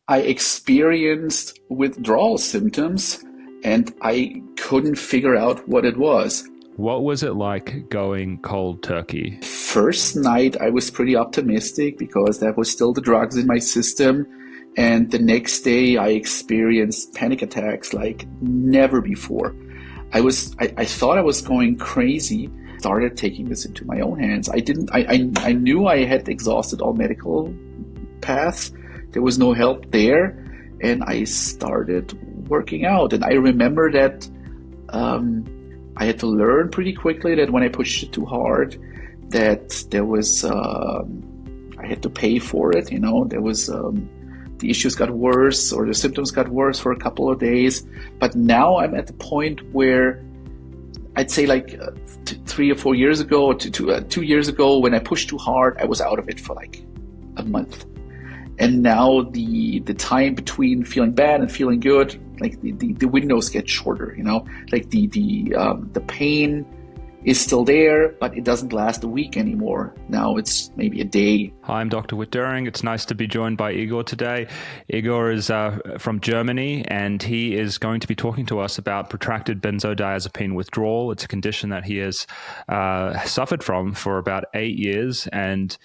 I experienced withdrawal symptoms and I couldn't figure out what it was. What was it like going cold turkey? First night, I was pretty optimistic because there was still the drugs in my system. And the next day, I experienced panic attacks like never before. I thought I was going crazy. Started taking this into my own hands. I knew I had exhausted all medical paths. There was no help there. And I started working out. And I remember that I had to learn pretty quickly that when I pushed it too hard, that there was, I had to pay for it. There was, the issues got worse or the symptoms got worse for a couple of days. But now I'm at the point where I'd say like 3 or 4 years ago, 2 years ago, when I pushed too hard, I was out of it for like a month. And now the time between feeling bad and feeling good, like the windows get shorter, like the pain is still there, but it doesn't last a week anymore. Now it's maybe a day. Hi, I'm Dr. Witt-Doerring. It's nice to be joined by Igor today. Igor is from Germany, and he is going to be talking to us about protracted benzodiazepine withdrawal. It's a condition that he has suffered from for about 8 years, and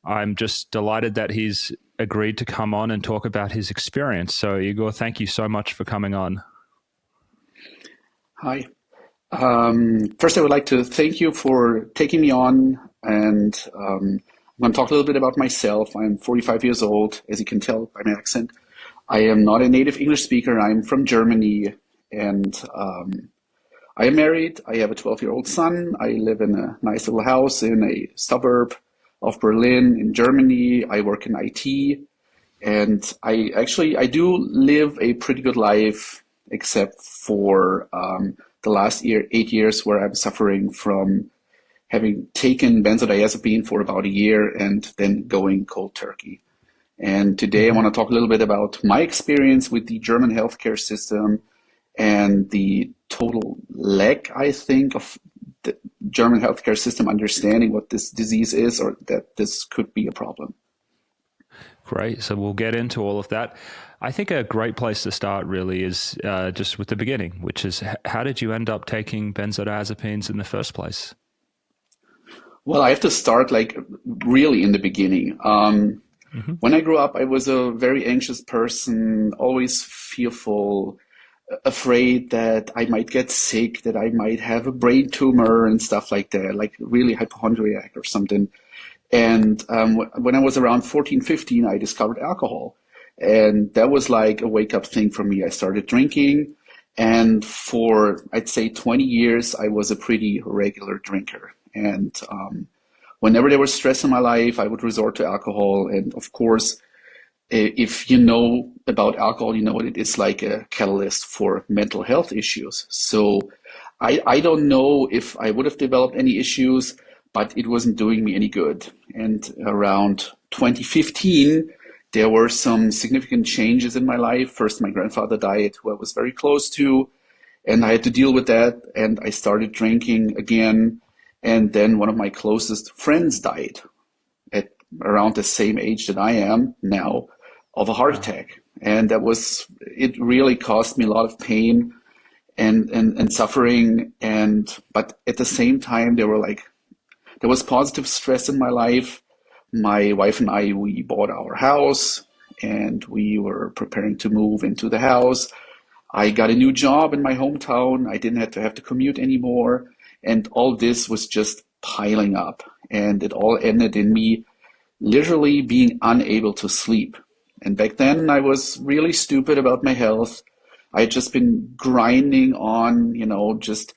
I'm just delighted that he's agreed to come on and talk about his experience. So, Igor, thank you so much for coming on. Hi. First, I would like to thank you for taking me on, and I'm going to talk a little bit about myself. I'm 45 years old, as you can tell by my accent. I am not a native English speaker. I'm from Germany, and I am married. I have a 12-year-old son. I live in a nice little house in a suburb of Berlin in Germany. I work in IT, and I do live a pretty good life, except for the last 8 years where I'm suffering from having taken benzodiazepine for about a year and then going cold turkey. And today I want to talk a little bit about my experience with the German healthcare system and the total lack, I think, of the German healthcare system understanding what this disease is or that this could be a problem. Great. So we'll get into all of that. I think a great place to start really is just with the beginning, which is how did you end up taking benzodiazepines in the first place? Well, I have to start like really in the beginning. When I grew up, I was a very anxious person, always fearful, afraid that I might get sick, that I might have a brain tumor and stuff like that, like really hypochondriac or something. And when I was around 14, 15, I discovered alcohol. And that was like a wake-up thing for me. I started drinking. And for, I'd say, 20 years, I was a pretty regular drinker. And whenever there was stress in my life, I would resort to alcohol. And of course, if you know about alcohol, you know what it is, like a catalyst for mental health issues. So I don't know if I would have developed any issues, but it wasn't doing me any good. And around 2015, there were some significant changes in my life. First, my grandfather died, who I was very close to, and I had to deal with that. And I started drinking again. And then one of my closest friends died at around the same age that I am now of a heart attack. And it really caused me a lot of pain and suffering. But at the same time, there was positive stress in my life. My wife and I, we bought our house and we were preparing to move into the house. I got a new job in my hometown. I didn't have to commute anymore. And all this was just piling up. And it all ended in me literally being unable to sleep. And back then I was really stupid about my health. I had just been grinding on, just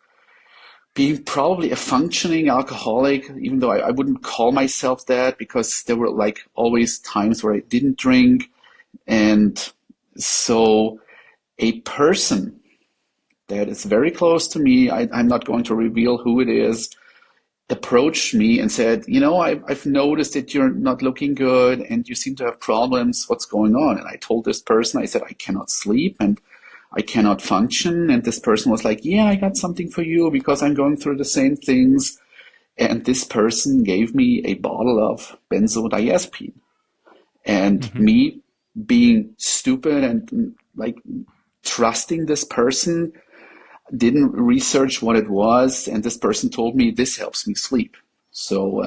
being probably a functioning alcoholic, even though I wouldn't call myself that because there were like always times where I didn't drink. And so a person that is very close to me, I'm not going to reveal who it is, approached me and said, I've noticed that you're not looking good and you seem to have problems. What's going on? And I told this person, I said, I cannot sleep and I cannot function. And this person was like, yeah, I got something for you because I'm going through the same things. And this person gave me a bottle of benzodiazepine. And me, being stupid and like trusting this person, didn't research what it was, and this person told me this helps me sleep. So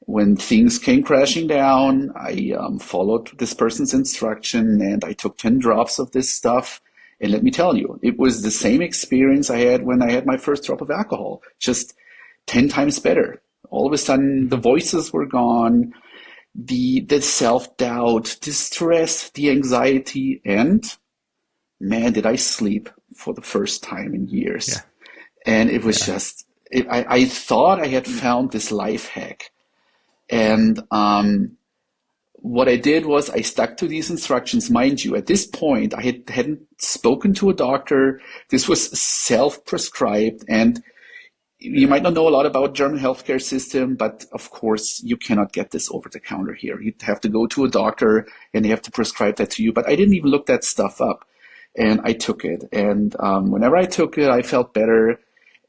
when things came crashing down, I followed this person's instruction and I took 10 drops of this stuff. And let me tell you, it was the same experience I had when I had my first drop of alcohol, just 10 times better. All of a sudden, the voices were gone, the self-doubt, the stress, the anxiety, and man, did I sleep for the first time in years. Yeah. And it was just, I thought I had found this life hack. And what I did was I stuck to these instructions. Mind you, at this point, I hadn't spoken to a doctor. This was self-prescribed. And you might not know a lot about German healthcare system, but of course, you cannot get this over the counter here. You'd have to go to a doctor and they have to prescribe that to you. But I didn't even look that stuff up. And I took it. And whenever I took it, I felt better.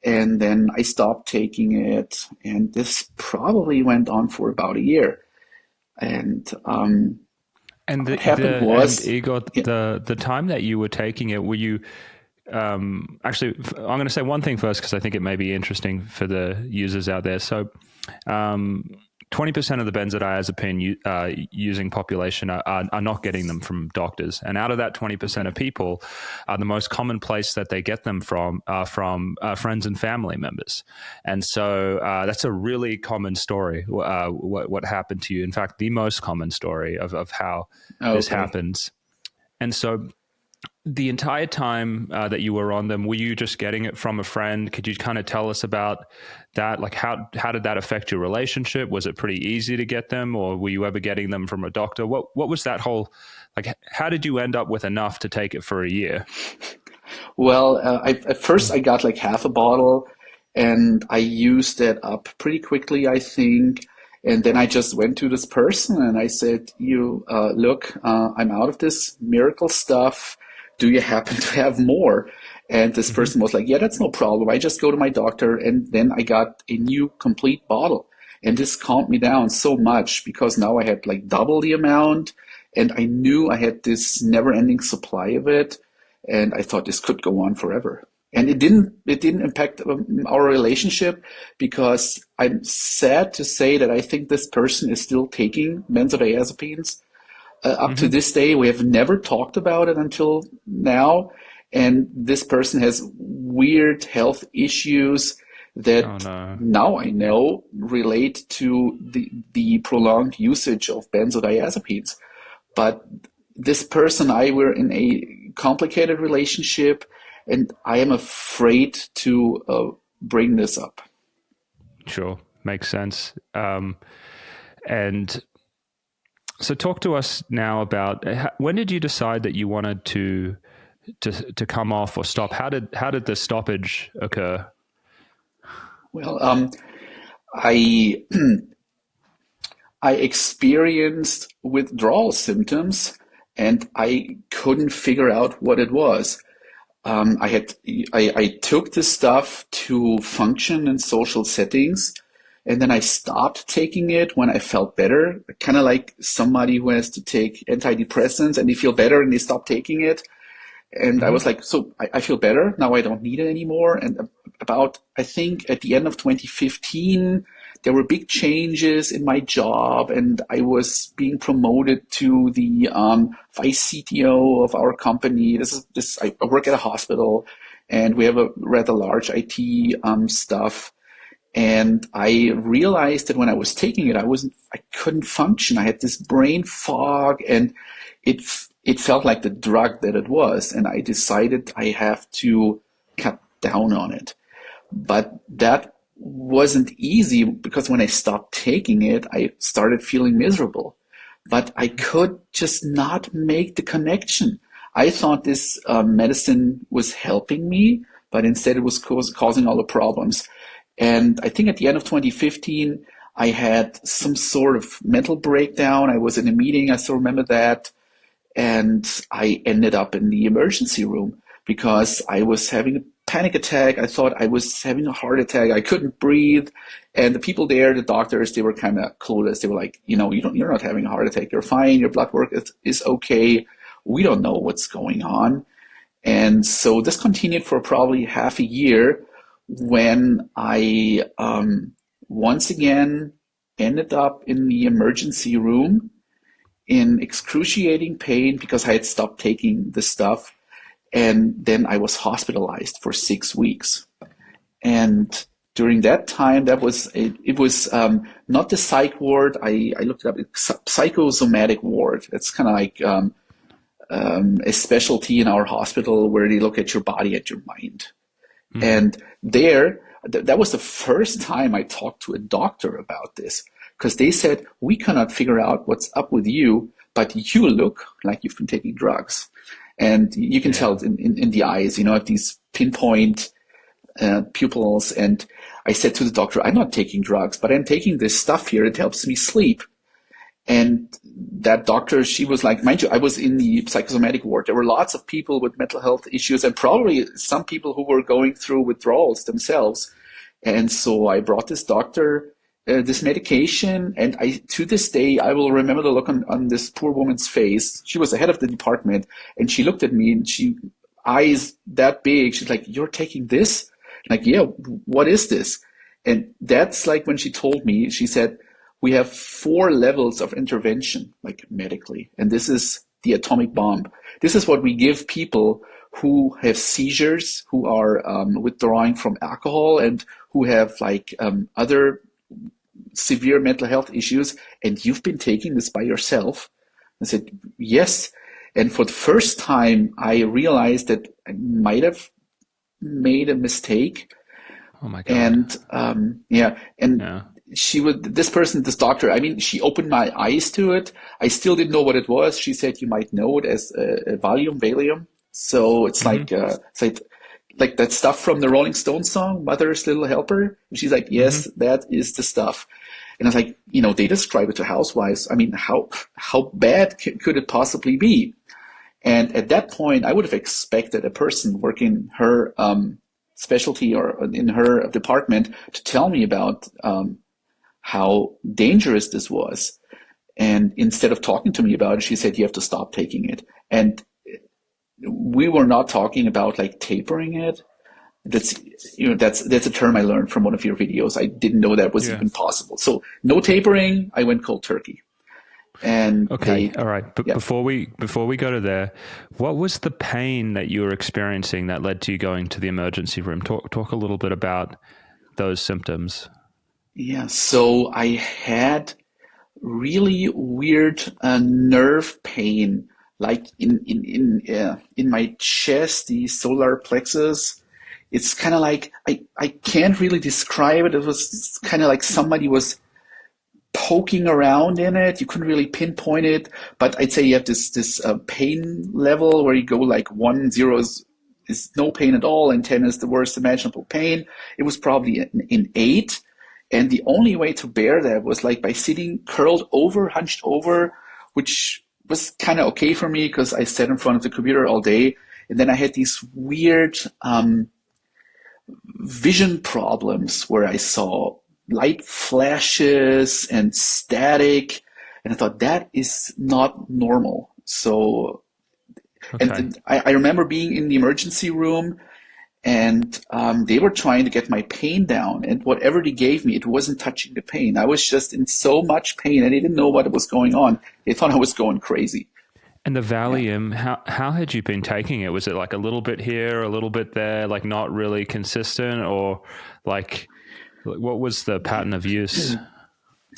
And then I stopped taking it. And this probably went on for about a year. And what happened was, and Igor, the time that you were taking it, were you actually? I'm going to say one thing first because I think it may be interesting for the users out there. So, 20% of the benzodiazepine using population are not getting them from doctors. And out of that 20% of people, the most common place that they get them from friends and family members. And so that's a really common story, what happened to you. In fact, the most common story of how this happens. And so the entire time that you were on them, were you just getting it from a friend? Could you kind of tell us about that? Like how did that affect your relationship? Was it pretty easy to get them, or were you ever getting them from a doctor? What was that whole, like, how did you end up with enough to take it for a year? Well, at first I got like half a bottle and I used it up pretty quickly, I think. And then I just went to this person and I said, look, I'm out of this miracle stuff. Do you happen to have more? And this person was like, yeah, that's no problem. I just go to my doctor. And then I got a new complete bottle. And this calmed me down so much because now I had like double the amount. And I knew I had this never ending supply of it. And I thought this could go on forever. And it didn't impact our relationship because I'm sad to say that I think this person is still taking benzodiazepines. Up to this day, we have never talked about it until now. And this person has weird health issues that now I know relate to the prolonged usage of benzodiazepines. But this person and I were in a complicated relationship, and I am afraid to bring this up. Sure, makes sense. And so talk to us now about when did you decide that you wanted to come off or stop? How did the stoppage occur? Well, I experienced withdrawal symptoms and I couldn't figure out what it was. I took this stuff to function in social settings. And then I stopped taking it when I felt better, kind of like somebody who has to take antidepressants and they feel better and they stop taking it. And I was like, so I feel better. Now I don't need it anymore. And I think at the end of 2015, there were big changes in my job and I was being promoted to the vice CTO of our company. I work at a hospital and we have a rather large IT stuff. And I realized that when I was taking it, I couldn't function. I had this brain fog and it felt like the drug that it was. And I decided I have to cut down on it. But that wasn't easy because when I stopped taking it, I started feeling miserable. But I could just not make the connection. I thought this medicine was helping me, but instead it was causing all the problems. And I think at the end of 2015, I had some sort of mental breakdown. I was in a meeting, I still remember that. And I ended up in the emergency room because I was having a panic attack. I thought I was having a heart attack. I couldn't breathe. And the people there, the doctors, they were kind of clueless. They were like, you're not having a heart attack. You're fine. Your blood work is okay. We don't know what's going on. And so this continued for probably half a year when I once again ended up in the emergency room in excruciating pain because I had stopped taking the stuff. And then I was hospitalized for 6 weeks. And during that time, it was not the psych ward. I looked it up. It's psychosomatic ward. It's kind of like a specialty in our hospital where they look at your body, at your mind. Mm-hmm. And that was the first time I talked to a doctor about this, because they said, we cannot figure out what's up with you, but you look like you've been taking drugs. And you can tell it in the eyes, at these pinpoint pupils. And I said to the doctor, I'm not taking drugs, but I'm taking this stuff here. It helps me sleep. And that doctor, she was like, mind you, I was in the psychosomatic ward. There were lots of people with mental health issues and probably some people who were going through withdrawals themselves. And so I brought this doctor this medication, and to this day, I will remember the look on this poor woman's face. She was the head of the department, and she looked at me, and eyes that big. She's like, "You're taking this?" I'm like, yeah. What is this? And that's like when she told me. She said, "We have 4 levels of intervention, like medically, and this is the atomic bomb. This is what we give people who have seizures, who are withdrawing from alcohol, and who have other severe mental health issues, and you've been taking this by yourself?" I said, yes. And for the first time, I realized that I might have made a mistake. Oh my God. And this doctor, she opened my eyes to it. I still didn't know what it was. She said, you might know it as a Valium. So it's like that stuff from the Rolling Stones song, Mother's Little Helper. And she's like, yes, that is the stuff. And I was like, they describe it to housewives. How bad could it possibly be? And at that point, I would have expected a person working her specialty or in her department to tell me about how dangerous this was. And instead of talking to me about it, she said, you have to stop taking it. And we were not talking about tapering it. That's a term I learned from one of your videos. I didn't know that was even possible. So no tapering. I went cold turkey. And okay, all right. But before we go to there, what was the pain that you were experiencing that led to you going to the emergency room? Talk a little bit about those symptoms. Yeah. So I had really weird nerve pain. Like in my chest, the solar plexus. It's kind of like, I can't really describe it. It was kind of like somebody was poking around in it. You couldn't really pinpoint it, but I'd say you have this pain level where you go 1, 0 is no pain at all, and 10 is the worst imaginable pain. It was probably in 8. And the only way to bear that was by sitting curled over, hunched over, which was kind of okay for me because I sat in front of the computer all day. And then I had these weird vision problems where I saw light flashes and static. And I thought that is not normal. So, and I remember being in the emergency room, and they were trying to get my pain down, and whatever they gave me, it wasn't touching the pain. I was just in so much pain, and they didn't know what was going on. They thought I was going crazy. And the Valium, how had you been taking it? Was it a little bit here, a little bit there, not really consistent, or what was the pattern of use?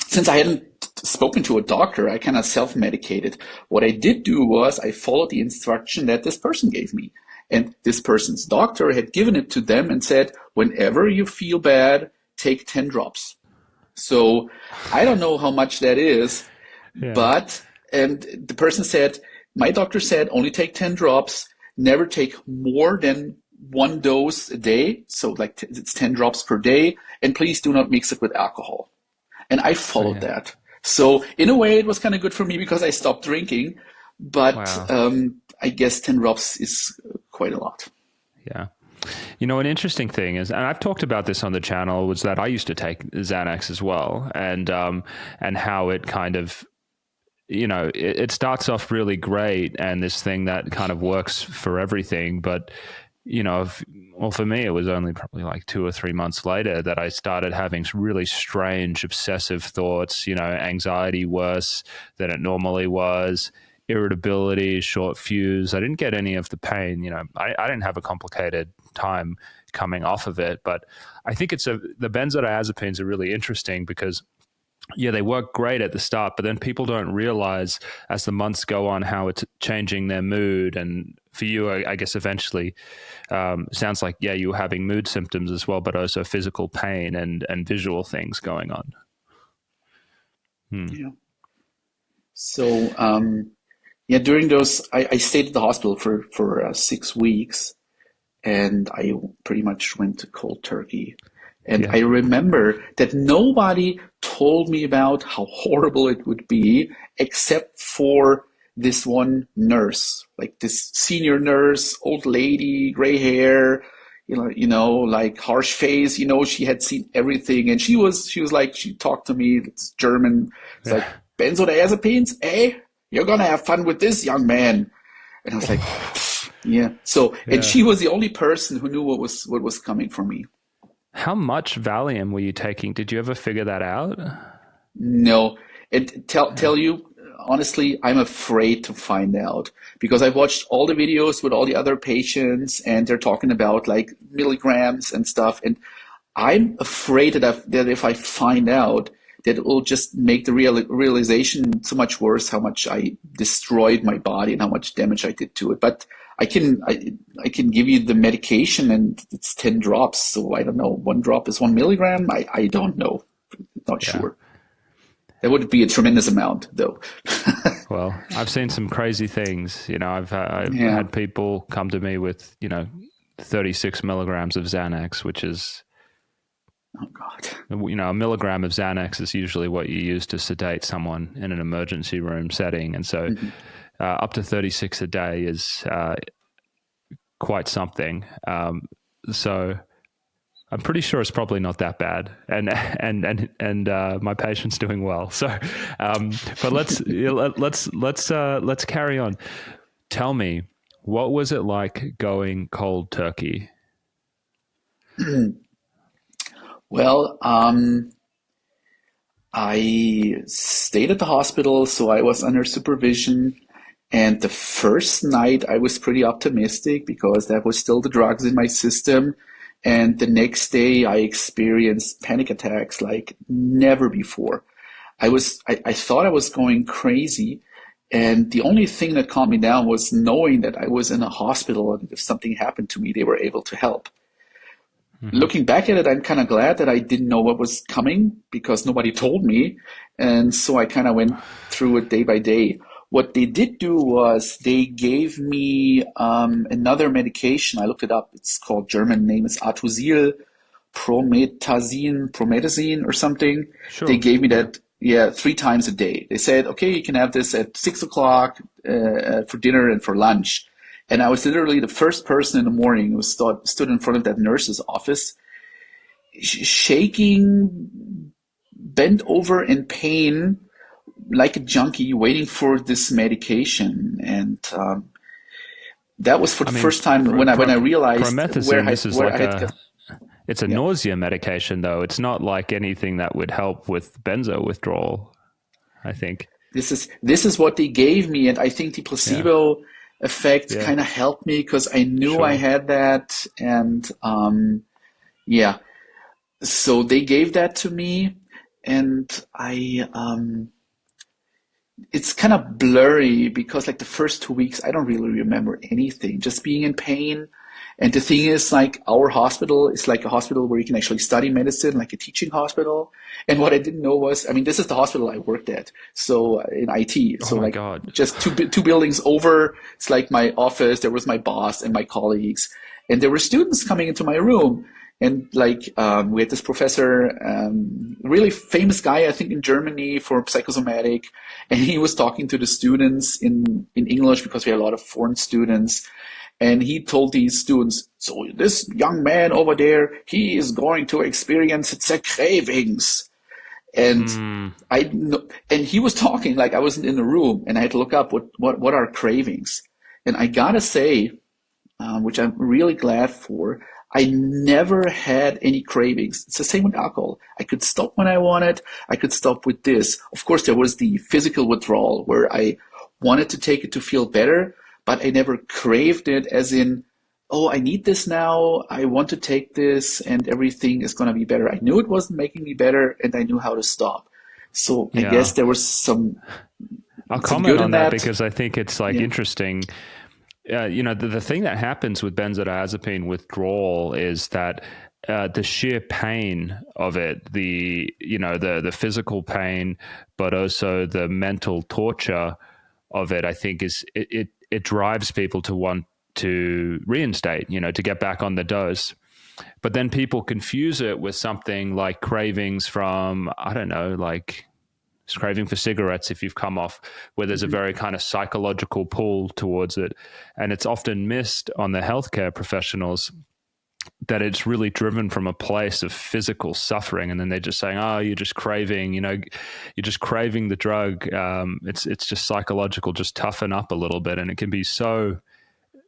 Since I hadn't spoken to a doctor, I kind of self-medicated. What I did do was I followed the instruction that this person gave me. And this person's doctor had given it to them and said, whenever you feel bad, take 10 drops. So I don't know how much that is, but the person said, my doctor said, only take 10 drops, never take more than 1 dose a day. So it's 10 drops per day, and please do not mix it with alcohol. And I followed that. So in a way, it was kind of good for me because I stopped drinking, but I guess 10 drops is quite a lot. Yeah. You know, an interesting thing is, and I've talked about this on the channel, was that I used to take Xanax as well, and how it kind of, you know, it starts off really great, and this thing that kind of works for everything, but you know, well, for me, it was only probably like 2 or 3 months later that I started having really strange, obsessive thoughts, you know, anxiety worse than it normally was, irritability, short fuse. I didn't get any of the pain, you know, I didn't have a complicated time coming off of it. But I think the benzodiazepines are really interesting because yeah, they work great at the start, but then people don't realize as the months go on how it's changing their mood. And for you, I guess eventually, sounds like, yeah, you were having mood symptoms as well, but also physical pain and visual things going on. Yeah. So, yeah, during those, I stayed at the hospital for 6 weeks, and I pretty much went to cold turkey. And Yeah. I remember that nobody told me about how horrible it would be, except for this one nurse, like this senior nurse, old lady, gray hair, like harsh face. She had seen everything, and she was like, she talked to me. It's German. It's like, Yeah. benzodiazepines, eh? You're gonna have fun with this, young man. And I was like, yeah. So, and Yeah. she was the only person who knew what was coming for me. How much Valium were you taking? Did you ever figure that out? No, and tell you honestly, I'm afraid to find out because I've watched all the videos with all the other patients, and they're talking about like milligrams and stuff, and I'm afraid that if I find out, that it will just make the realization so much worse how much I destroyed my body and how much damage I did to it. But I can give you the medication, and it's 10 drops. So I don't know. One drop is 1 milligram. I don't know. Not Yeah. sure. That would be a tremendous amount, though. Well, I've seen some crazy things. You know, I've Yeah. had people come to me with, 36 milligrams of Xanax, which is, Oh God. a milligram of Xanax is usually what you use to sedate someone in an emergency room setting. And so Mhm. up to 36 a day is quite something. So I'm pretty sure it's probably not that bad, and my patient's doing well. So, but let's carry on. Tell me, what was it like going cold turkey? Well, I stayed at the hospital, so I was under supervision. And the first night I was pretty optimistic because that was still the drugs in my system. And the next day I experienced panic attacks like never before. I thought I was going crazy. And the only thing that calmed me down was knowing that I was in a hospital, and if something happened to me, they were able to help. Mm-hmm. Looking back at it, I'm kind of glad that I didn't know what was coming because nobody told me. And so I kind of went through it day by day. What they did do was they gave me another medication. I looked it up. It's called, German name is Atosyl promethazine or something. They Sure. gave me Yeah. that, yeah, 3 times a day. They said, okay, you can have this at 6 o'clock for dinner and for lunch. And I was literally the first person in the morning who stood in front of that nurse's office, shaking, bent over in pain, like a junkie, waiting for this medication. And that was for I the mean, first time when I realized promethazine. This is where I like had got. it's a Yeah. nausea medication, though. It's not like anything that would help with benzo withdrawal, I think. This is what they gave me, and I think the Yeah. placebo effect Yeah. kind of helped me because I knew I Sure. had that, and yeah. So they gave that to me, and it's kind of blurry because like the first 2 weeks, I don't really remember anything, just being in pain. And the thing is, like, our hospital is like a hospital where you can actually study medicine, like a teaching hospital. And what I didn't know was, I mean, this is the hospital I worked at, so in IT. Oh So my like God. just two buildings over, it's like my office. There was my boss and my colleagues, and there were students coming into my room. And like we had this professor, really famous guy, I think in Germany for psychosomatic, and he was talking to the students in English because we had a lot of foreign students. And he told these students, so this young man over there, he is going to experience the cravings. And Mm, I know, and he was talking like I wasn't in the room, and I had to look up what are cravings. And I gotta say, which I'm really glad for, I never had any cravings. It's the same with alcohol. I could stop when I wanted. I could stop with this. Of course, there was the physical withdrawal where I wanted to take it to feel better, but I never craved it as in, oh, I need this now. I want to take this and everything is going to be better. I knew it wasn't making me better and I knew how to stop. So I guess yeah. there was some I'll comment good in on that that. because I think it's like Yeah. interesting. The thing that happens with benzodiazepine withdrawal is that the sheer pain of it, the physical pain, but also the mental torture of it, I think it drives people to want to reinstate, to get back on the dose. But then people confuse it with something like cravings from, I don't know, like craving for cigarettes if you've come off, where there's a Mhm. very kind of psychological pull towards it. And it's often missed on the healthcare professionals that it's really driven from a place of physical suffering. And then they're just saying, oh, you're just craving, you're just craving the drug. It's just psychological, just toughen up a little bit. And it can be so,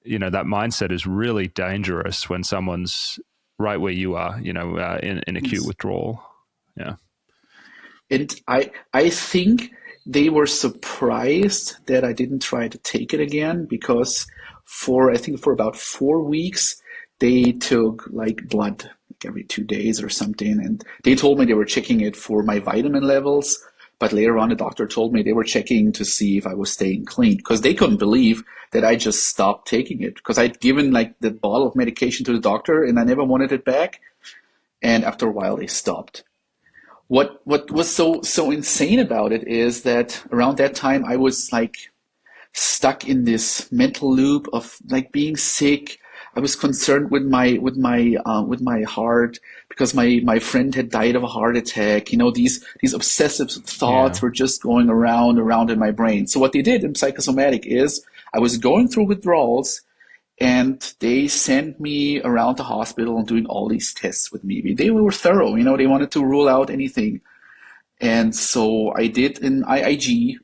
that mindset is really dangerous when someone's right where you are, in acute Yes. withdrawal. Yeah. And I think they were surprised that I didn't try to take it again because I think for about 4 weeks, they took like blood like every 2 days or something. And they told me they were checking it for my vitamin levels. But later on, the doctor told me they were checking to see if I was staying clean because they couldn't believe that I just stopped taking it because I'd given like the bottle of medication to the doctor and I never wanted it back. And after a while, they stopped. What was so insane about it is that around that time I was like stuck in this mental loop of like being sick. I was concerned with my heart because my friend had died of a heart attack. These obsessive thoughts Yeah. were just going around in my brain. So what they did in psychosomatic is I was going through withdrawals and they sent me around the hospital and doing all these tests with me. They were thorough, they wanted to rule out anything. And so I did an IIG,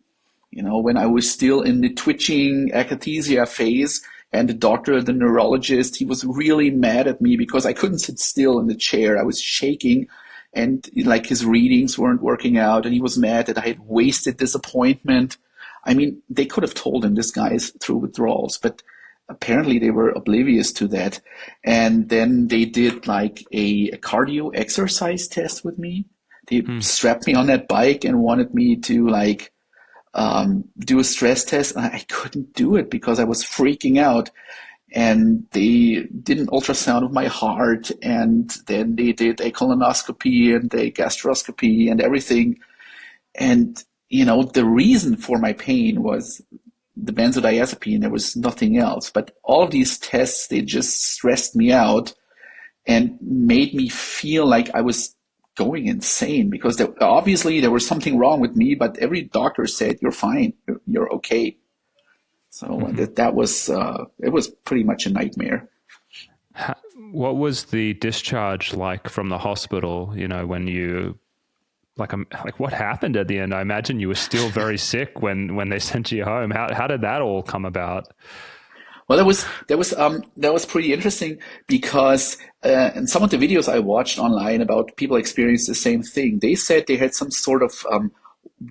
when I was still in the twitching akathisia phase. And the doctor, the neurologist, he was really mad at me because I couldn't sit still in the chair. I was shaking and like his readings weren't working out. And he was mad that I had wasted this appointment. I mean, they could have told him this guy is through withdrawals, but apparently they were oblivious to that. And then they did like a cardio exercise test with me. They Hmm. strapped me on that bike and wanted me to like do a stress test. I couldn't do it because I was freaking out. And they did an ultrasound of my heart, and then they did a colonoscopy and a gastroscopy and everything. And the reason for my pain was the benzodiazepine. There was nothing else. But all of these tests, they just stressed me out and made me feel like I was going insane because obviously there was something wrong with me, but every doctor said, you're fine, you're okay. So Mm-hmm. that was, it was pretty much a nightmare. What was the discharge like from the hospital? When you like what happened at the end? I imagine you were still very sick when they sent you home. How did that all come about? Well, that was pretty interesting because in some of the videos I watched online about people experiencing the same thing, they said they had some sort of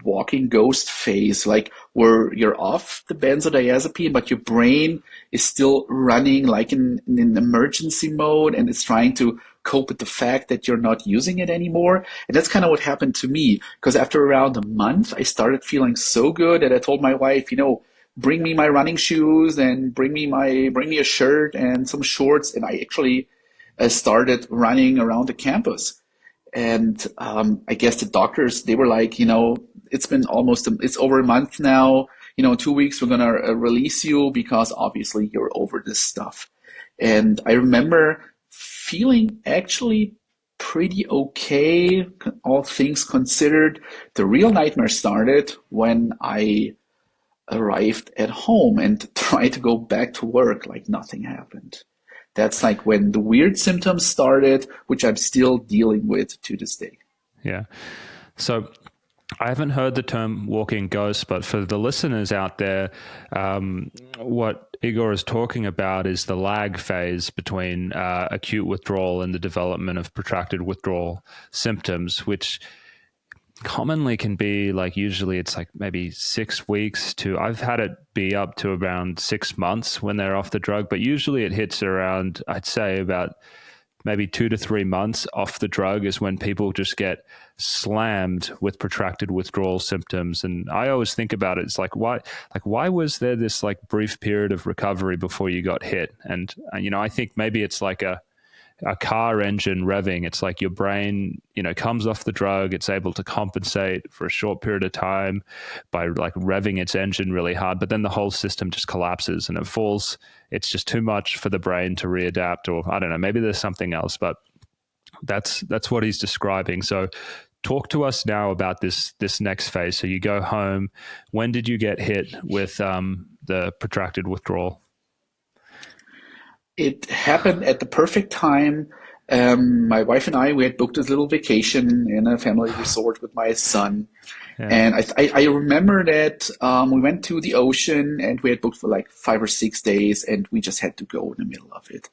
walking ghost phase, like where you're off the benzodiazepine, but your brain is still running like in an emergency mode, and it's trying to cope with the fact that you're not using it anymore. And that's kind of what happened to me because after around a month, I started feeling so good that I told my wife, bring me my running shoes and bring me a shirt and some shorts. And I actually started running around the campus. And I guess the doctors, they were like, it's over a month now. In 2 weeks, we're going to release you because obviously you're over this stuff. And I remember feeling actually pretty okay, all things considered. The real nightmare started when I arrived at home and tried to go back to work like nothing happened. That's like when the weird symptoms started, which I'm still dealing with to this day. Yeah. So I haven't heard the term walking ghost, but for the listeners out there, what Igor is talking about is the lag phase between acute withdrawal and the development of protracted withdrawal symptoms, which commonly can be like, usually it's like maybe 6 weeks to, I've had it be up to around 6 months when they're off the drug, but usually it hits around, I'd say about maybe 2 to 3 months off the drug is when people just get slammed with protracted withdrawal symptoms. And I always think about it, it's like why was there this like brief period of recovery before you got hit? And I think maybe it's like a car engine revving. It's like your brain, comes off the drug. It's able to compensate for a short period of time by like revving its engine really hard, but then the whole system just collapses and it falls. It's just too much for the brain to readapt, or I don't know, maybe there's something else, but that's what he's describing. So talk to us now about this next phase. So you go home. When did you get hit with the protracted withdrawal? It happened at the perfect time. My wife and we had booked this little vacation in a family resort with my son. Yeah. And I remember that we went to the ocean and we had booked for like 5 or 6 days, and we just had to go in the middle of it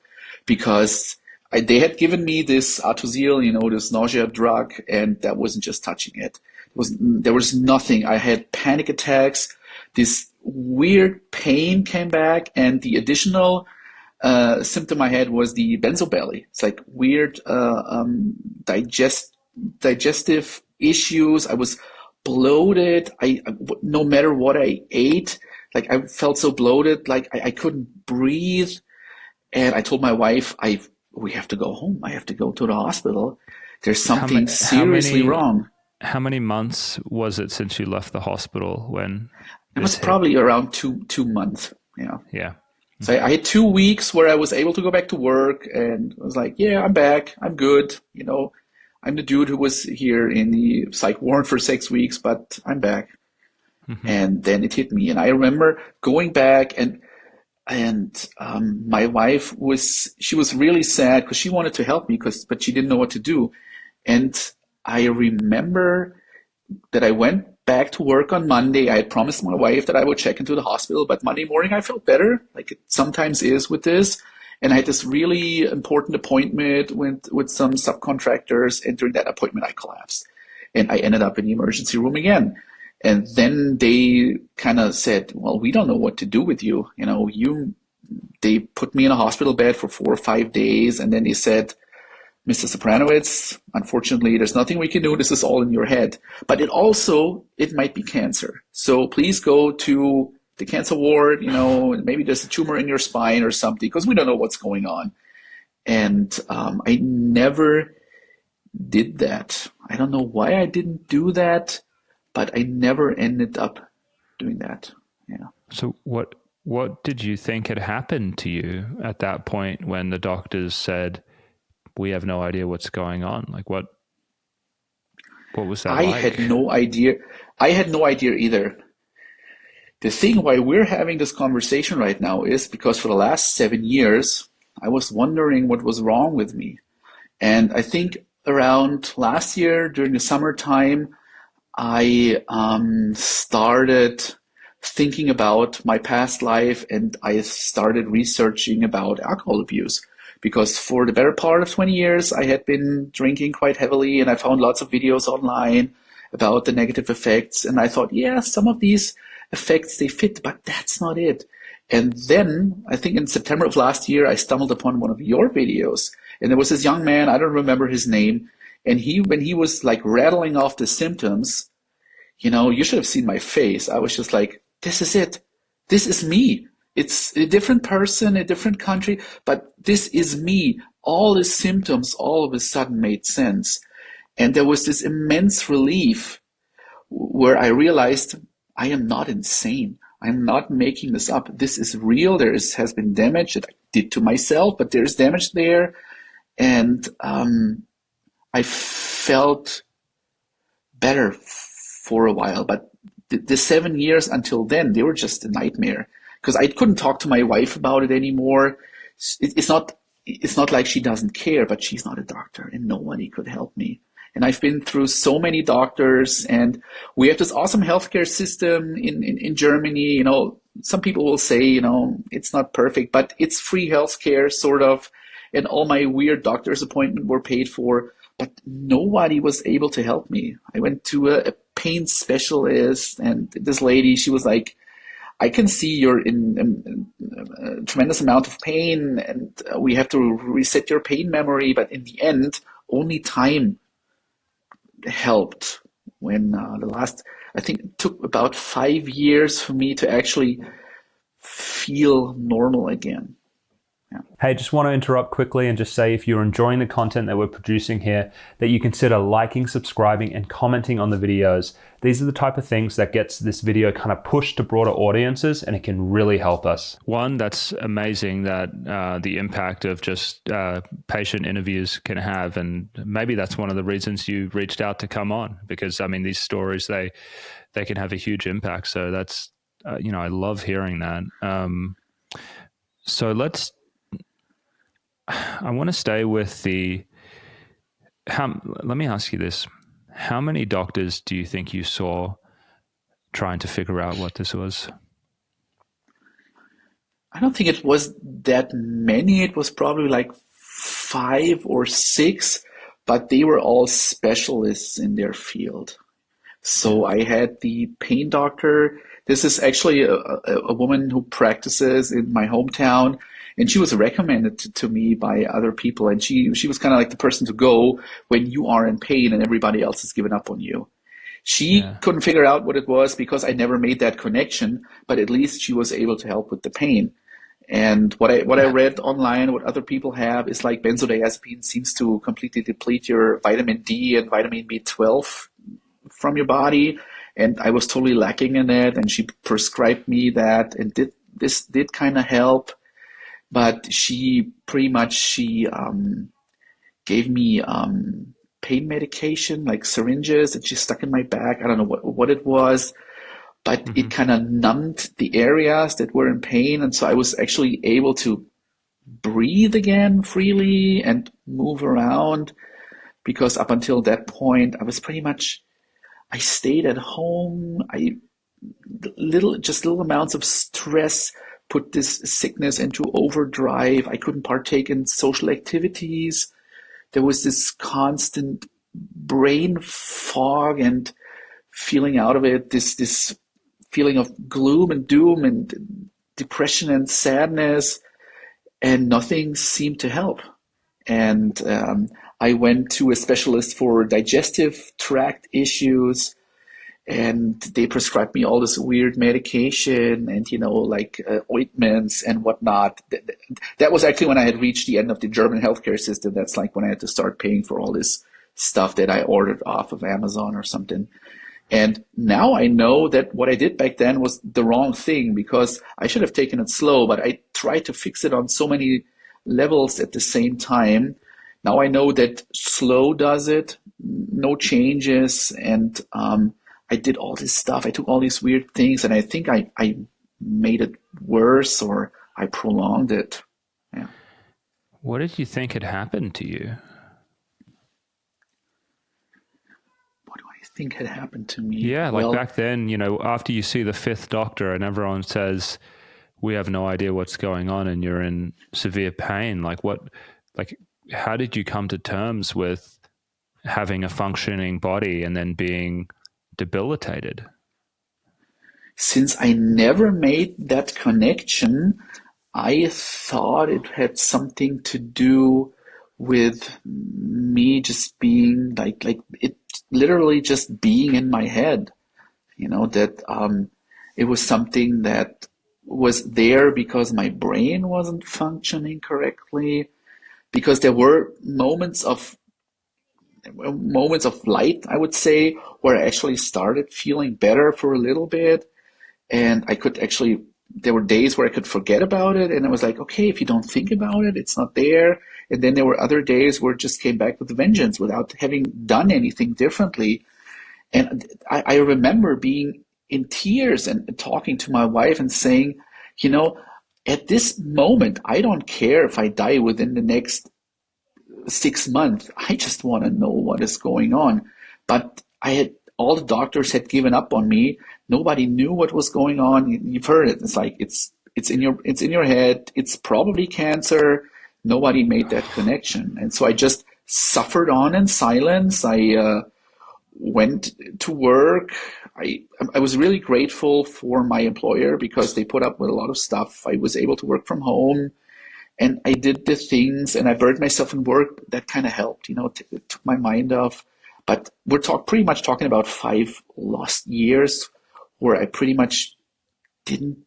because they had given me this Atozil, this nausea drug, and that wasn't just touching it. There was nothing. I had panic attacks. This weird pain came back, and the additional symptom I had was the benzo belly. It's like weird digestive issues. I was bloated. No matter what I ate, like I felt so bloated, like I couldn't breathe. And I told my wife, we have to go home. I have to go to the hospital. There's something seriously wrong. How many months was it since you left the hospital when it was probably around two months. Yeah. Yeah. So I had 2 weeks where I was able to go back to work, and I was like, yeah, I'm back. I'm good. I'm the dude who was here in the psych ward for 6 weeks, but I'm back. Mm-hmm. And then it hit me. And I remember going back, and my wife was really sad because she wanted to help me, but she didn't know what to do. And I remember that I went back to work on Monday. I had promised my wife that I would check into the hospital, but Monday morning I felt better, like it sometimes is with this. And I had this really important appointment with some subcontractors, and during that appointment I collapsed. And I ended up in the emergency room again. And then they kind of said, well, we don't know what to do with you. They put me in a hospital bed for 4 or 5 days, and then they said, Mr. Sopranowitz, unfortunately, there's nothing we can do. This is all in your head. But it might be cancer. So please go to the cancer ward, maybe there's a tumor in your spine or something, because we don't know what's going on. And I never did that. I don't know why I didn't do that, but I never ended up doing that. Yeah. So what did you think had happened to you at that point when the doctors said, we have no idea what's going on? Like what was that like? I had no idea. I had no idea either. The thing why we're having this conversation right now is because for the last 7 years, I was wondering what was wrong with me. And I think around last year during the summertime, I started thinking about my past life, and I started researching about alcohol abuse. Because for the better part of 20 years, I had been drinking quite heavily, and I found lots of videos online about the negative effects. And I thought, yeah, some of these effects, they fit, but that's not it. And then I think in September of last year, I stumbled upon one of your videos, and there was this young man, I don't remember his name. And when he was like rattling off the symptoms, you should have seen my face. I was just like, this is it. This is me. It's a different person, a different country, but this is me. All the symptoms all of a sudden made sense. And there was this immense relief where I realized I am not insane. I'm not making this up. This is real. Has been damage that I did to myself, but there's damage there. And I felt better for a while, but the 7 years until then, they were just a nightmare because I couldn't talk to my wife about it anymore. It's not like she doesn't care, but she's not a doctor and nobody could help me. And I've been through so many doctors, and we have this awesome healthcare system in Germany. Some people will say, it's not perfect, but it's free healthcare, sort of. And all my weird doctor's appointments were paid for, but nobody was able to help me. I went to a pain specialist, and this lady, she was like, I can see you're in a tremendous amount of pain, and we have to reset your pain memory. But in the end, only time helped. When I think it took about 5 years for me to actually feel normal again. Yeah. Hey, just want to interrupt quickly and just say, if you're enjoying the content that we're producing here, that you consider liking, subscribing, and commenting on the videos. These are the type of things that gets this video kind of pushed to broader audiences, and it can really help us. One, that's amazing that the impact of just patient interviews can have, and maybe that's one of the reasons you reached out to come on, because these stories, they can have a huge impact. So that's I love hearing that. So I want to stay with let me ask you this. How many doctors do you think you saw trying to figure out what this was? I don't think it was that many. It was probably like 5 or 6, but they were all specialists in their field. So I had the pain doctor. This is actually a woman who practices in my hometown, and she was recommended to me by other people. And she was kind of like the person to go when you are in pain and everybody else has given up on you. She couldn't figure out what it was because I never made that connection, but at least she was able to help with the pain. And what I read online, what other people have, is like benzodiazepine seems to completely deplete your vitamin D and vitamin B12 from your body. And I was totally lacking in it. And she prescribed me that, and this did kind of help. But she gave me pain medication, like syringes that she stuck in my back. I don't know what it was, but it kind of numbed the areas that were in pain. And so I was actually able to breathe again freely and move around, because up until that point, I stayed at home. Little amounts of stress put this sickness into overdrive. I couldn't partake in social activities. There was this constant brain fog and feeling out of it, this feeling of gloom and doom and depression and sadness, and nothing seemed to help. And I went to a specialist for digestive tract issues, and they prescribed me all this weird medication and, like ointments and whatnot. That was actually when I had reached the end of the German healthcare system. That's like when I had to start paying for all this stuff that I ordered off of Amazon or something. And now I know that what I did back then was the wrong thing, because I should have taken it slow, but I tried to fix it on so many levels at the same time. Now I know that slow does it, no changes, and I did all this stuff. I took all these weird things, and I think I made it worse, or I prolonged it. Yeah. What did you think had happened to you? What do I think had happened to me? Yeah, like back then, after you see the 5th doctor and everyone says, we have no idea what's going on and you're in severe pain. How did you come to terms with having a functioning body and then being debilitated? Since I never made that connection, I thought it had something to do with me just being like it literally just being in my head, that it was something that was there because my brain wasn't functioning correctly, because there were moments of light, I would say, where I actually started feeling better for a little bit. And there were days where I could forget about it. And I was like, okay, if you don't think about it, it's not there. And then there were other days where it just came back with a vengeance without having done anything differently. And I remember being in tears and talking to my wife and saying, you know, at this moment, I don't care if I die within the next 6 months. I just want to know what is going on. But all the doctors had given up on me. Nobody knew what was going on. You've heard it. It's like it's in your head. It's probably cancer. Nobody made that connection, and so I just suffered on in silence. I went to work. I was really grateful for my employer because they put up with a lot of stuff. I was able to work from home, and I did the things, and I buried myself in work. That kind of helped, it took my mind off. But we're pretty much talking about 5 lost years where I pretty much didn't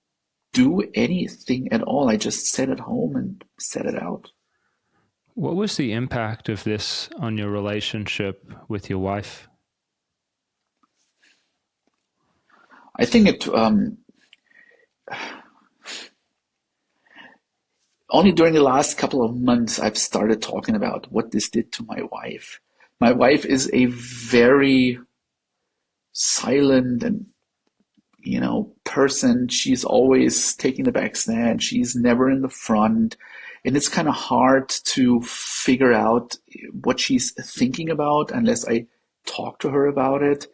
do anything at all. I just sat at home and sat it out. What was the impact of this on your relationship with your wife? I think only during the last couple of months I've started talking about what this did to my wife. My wife is a very silent and person. She's always taking the back stand. She's never in the front. And it's kind of hard to figure out what she's thinking about unless I talk to her about it.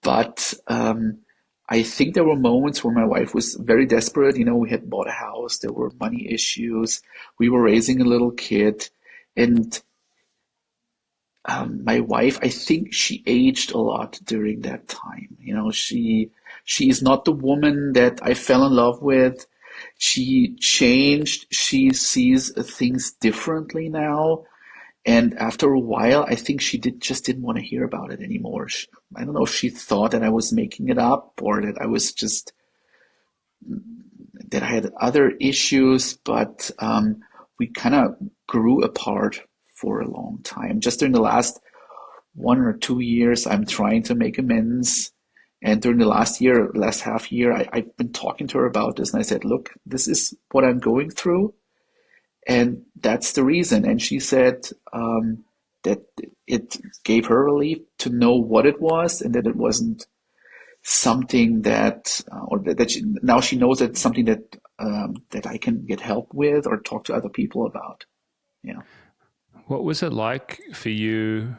But I think there were moments where my wife was very desperate. We had bought a house. There were money issues. We were raising a little kid. And my wife, I think she aged a lot during that time. She is not the woman that I fell in love with. She changed. She sees things differently now. And after a while, I think she just didn't want to hear about it anymore. I don't know if she thought that I was making it up or that that I had other issues, but we kind of grew apart for a long time. Just during the last 1 or 2 years, I'm trying to make amends. And during the last half year, I've been talking to her about this, and I said, look, this is what I'm going through, and that's the reason. And she said that it gave her relief to know what it was, and that it wasn't something now she knows that it's something that I can get help with or talk to other people about. Yeah. What was it like for you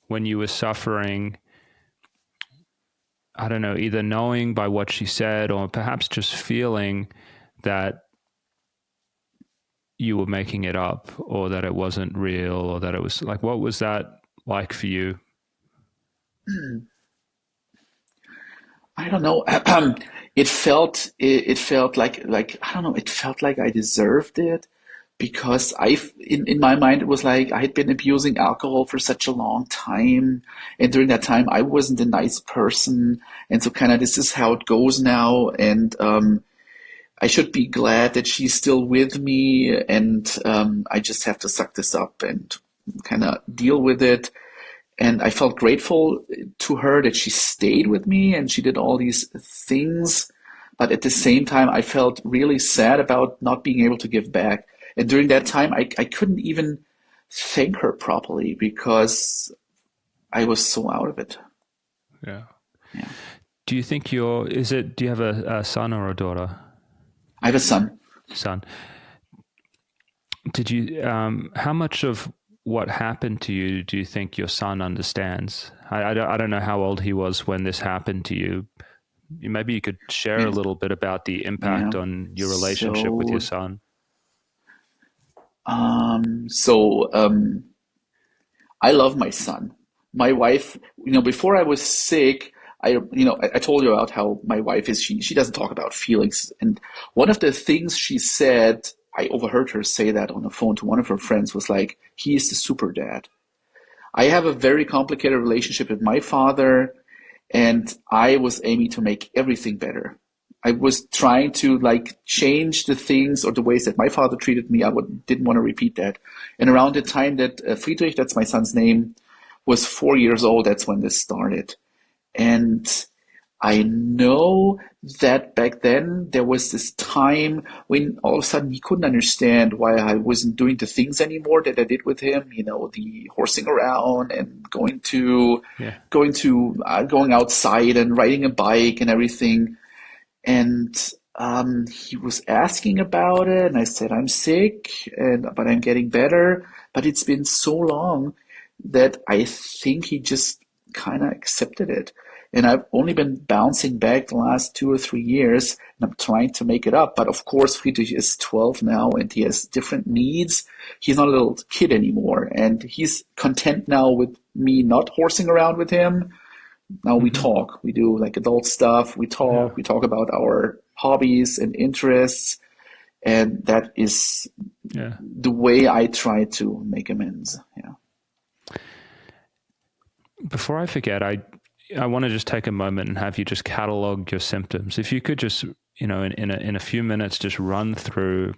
when you were suffering? I don't know, either knowing by what she said or perhaps just feeling that you were making it up or that it wasn't real or that it was like, what was that like for you? I don't know. It felt like I don't know. It felt like I deserved it because in my mind it was like I had been abusing alcohol for such a long time, and during that time I wasn't a nice person, and so kind of this is how it goes now, and I should be glad that she's still with me, and I just have to suck this up and kind of deal with it. And I felt grateful to her that she stayed with me and she did all these things. But at the same time, I felt really sad about not being able to give back. And during that time, I couldn't even thank her properly because I was so out of it. Yeah. Yeah. Do you think do you have a son or a daughter? I have a son. Son. Did you, how much of what happened to you do you think your son understands? I don't know how old he was when this happened to you. Maybe you could share a little bit about the impact on your relationship with your son. I love my son. My wife, before I was sick, I told you about how my wife is, she doesn't talk about feelings. And one of the things she said, I overheard her say that on the phone to one of her friends, was like, he is the super dad. I have a very complicated relationship with my father, and I was aiming to make everything better. I was trying to change the things or the ways that my father treated me. I didn't want to repeat that. And around the time that Friedrich, that's my son's name, was 4 years old, that's when this started. And I know that back then there was this time when all of a sudden he couldn't understand why I wasn't doing the things anymore that I did with him, the horsing around and Yeah. going outside and riding a bike and everything. And he was asking about it, and I said, I'm sick, but I'm getting better. But it's been so long that I think he just kind of accepted it. And I've only been bouncing back the last 2 or 3 years, and I'm trying to make it up. But of course, Friedrich is 12 now, and he has different needs. He's not a little kid anymore, and he's content now with me not horsing around with him. Now we Hmm. talk. We do like adult stuff. We Yeah. talk. We talk about our hobbies and interests, and that is Yeah. the way I try to make amends. Yeah. Before I forget, I want to just take a moment and have you just catalog your symptoms. If you could just, in a few minutes, just run through,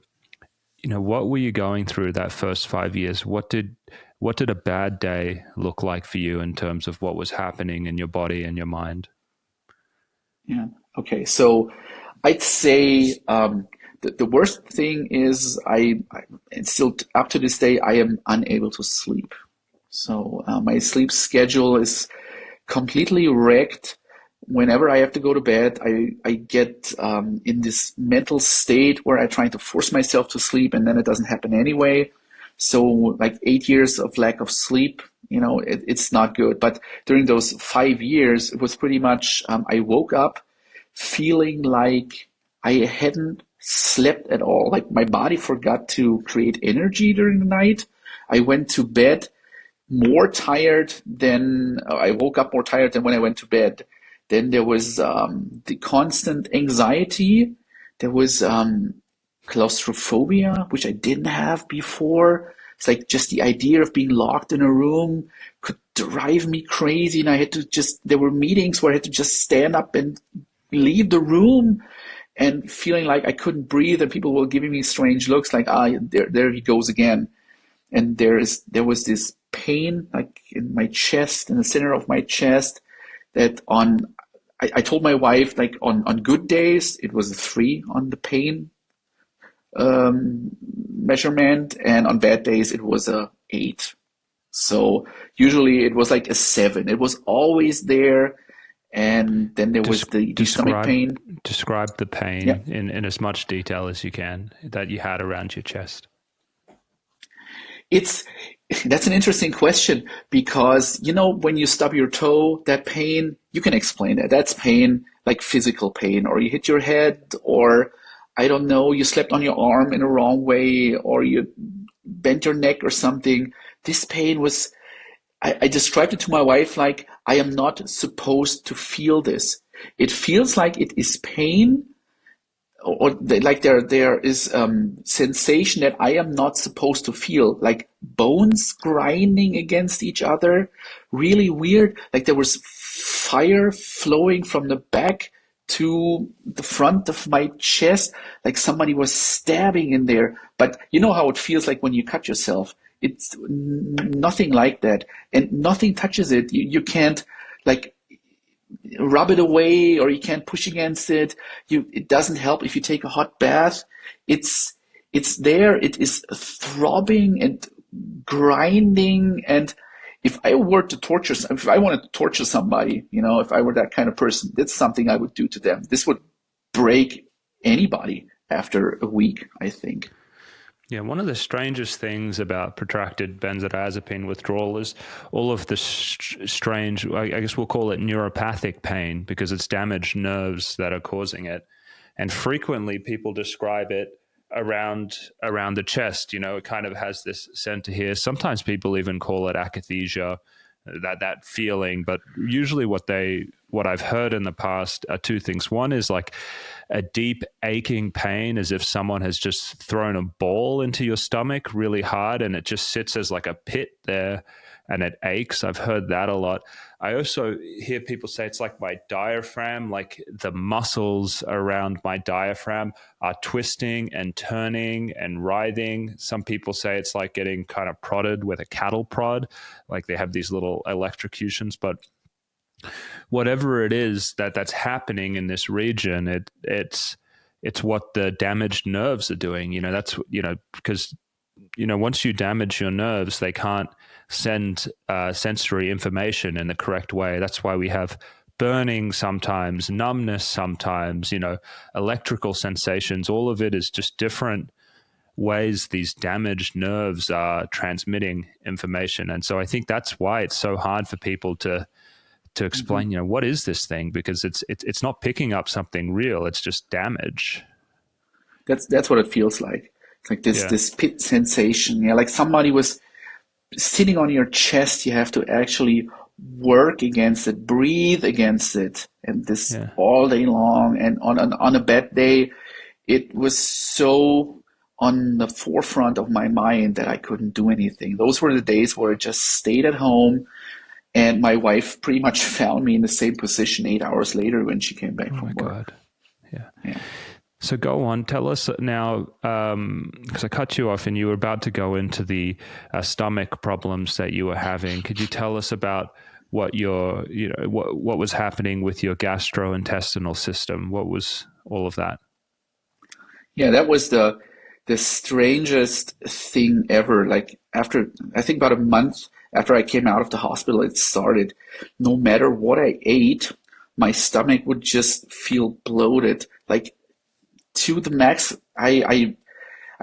what were you going through that first 5 years? What did a bad day look like for you in terms of what was happening in your body and your mind? Yeah. Okay. So I'd say the worst thing is and still up to this day, I am unable to sleep. So my sleep schedule is completely wrecked. Whenever I have to go to bed, I get in this mental state where I try to force myself to sleep, and then it doesn't happen anyway. So like 8 years of lack of sleep, it's not good. But during those 5 years, it was pretty much I woke up feeling like I hadn't slept at all. Like my body forgot to create energy during the night. I went to bed more tired than I woke up more tired than when I went to bed. Then there was the constant anxiety. There was claustrophobia, which I didn't have before. It's like just the idea of being locked in a room could drive me crazy. And there were meetings where I had to just stand up and leave the room and feeling like I couldn't breathe and people were giving me strange looks like, there he goes again. And there was this pain like in my chest, in the center of my chest, that I told my wife like on good days it was a 3 on the pain measurement, and on bad days it was a 8. So usually it was like a 7. It was always there, and then there was the stomach Describe pain. describe the Yeah, pain in as much detail as you can that you had around your chest. it's that's an interesting question because when you stub your toe, that pain, you can explain that. That's pain, like physical pain, or you hit your head, or I don't know, you slept on your arm in a wrong way, or you bent your neck or something. This pain was, I described it to my wife like I am not supposed to feel this. It feels like it is pain, like there is sensation that I am not supposed to feel, like bones grinding against each other, really weird. Like there was fire flowing from the back to the front of my chest, like somebody was stabbing in there. But you know how it feels like when you cut yourself. It's nothing like that, and nothing touches it. You can't like rub it away, or you can't push against it. It doesn't help if you take a hot bath. It's it's there. It is throbbing and grinding. And if I wanted to torture somebody, if I were that kind of person, that's something I would do to them. This would break anybody after a week, I think. Yeah, one of the strangest things about protracted benzodiazepine withdrawal is all of the strange, I guess we'll call it neuropathic pain, because it's damaged nerves that are causing it. And frequently people describe it around the chest. It kind of has this center here. Sometimes people even call it akathisia, that feeling. But usually what I've heard in the past are two things. One is like a deep aching pain, as if someone has just thrown a ball into your stomach really hard and it just sits as like a pit there and it aches. I've heard that a lot. I also hear people say it's like my diaphragm, like the muscles around my diaphragm are twisting and turning and writhing. Some people say it's like getting kind of prodded with a cattle prod, like they have these little electrocutions. But whatever it is that's happening in this region, it's what the damaged nerves are doing. That's because once you damage your nerves, they can't send sensory information in the correct way. That's why we have burning sometimes, numbness sometimes, electrical sensations. All of it is just different ways these damaged nerves are transmitting information. And so I think that's why it's so hard for people to explain, what is this thing? Because it's not picking up something real. It's just damage. That's what it feels like. It's like this pit sensation. Yeah, like somebody was sitting on your chest. You have to actually work against it, breathe against it, and this all day long. And on a bad day, it was so on the forefront of my mind that I couldn't do anything. Those were the days where I just stayed at home. And my wife pretty much found me in the same position 8 hours later when she came back from work. Oh my God. Yeah. So go on, tell us now, because I cut you off and you were about to go into the stomach problems that you were having. Could you tell us about what what was happening with your gastrointestinal system? What was all of that? Yeah, that was the strangest thing ever. Like after, I think about a month after I came out of the hospital, it started. No matter what I ate, my stomach would just feel bloated, like to the max. I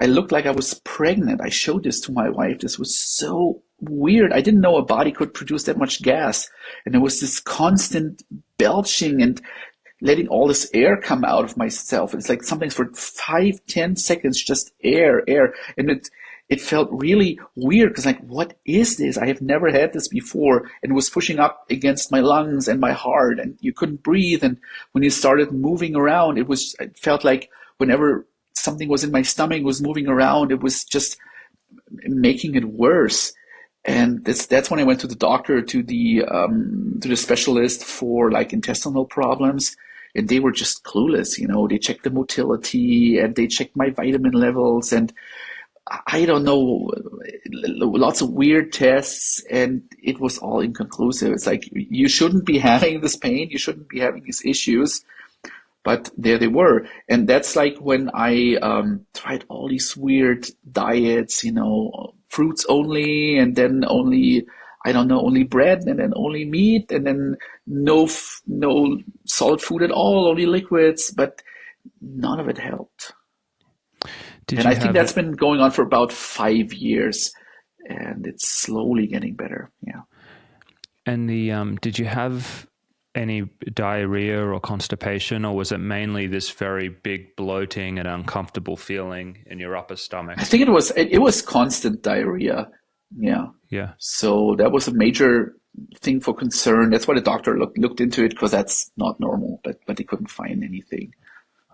looked like I was pregnant. I showed this to my wife. This was so weird. I didn't know a body could produce that much gas. And there was this constant belching and letting all this air come out of myself. It's like something for 5-10 seconds, just air. And it felt really weird because like, what is this? I have never had this before. And it was pushing up against my lungs and my heart, and you couldn't breathe. And when you started moving around, it felt like whenever something was in my stomach was moving around, it was just making it worse. And that's when I went to the doctor, to the specialist for like intestinal problems, and they were just clueless. They checked the motility and they checked my vitamin levels, and I don't know, lots of weird tests, and it was all inconclusive. It's like, you shouldn't be having this pain, you shouldn't be having these issues. But there they were. And that's like when I tried all these weird diets, fruits only, and then only, only bread, and then only meat, and then no solid food at all, only liquids, but none of it helped. And I think that's been going on for about 5 years, and it's slowly getting better. Yeah. And did you have any diarrhea or constipation, or was it mainly this very big bloating and uncomfortable feeling in your upper stomach? I think it was constant diarrhea. Yeah. Yeah. So that was a major thing for concern. That's why the doctor looked into it, because that's not normal, but they couldn't find anything.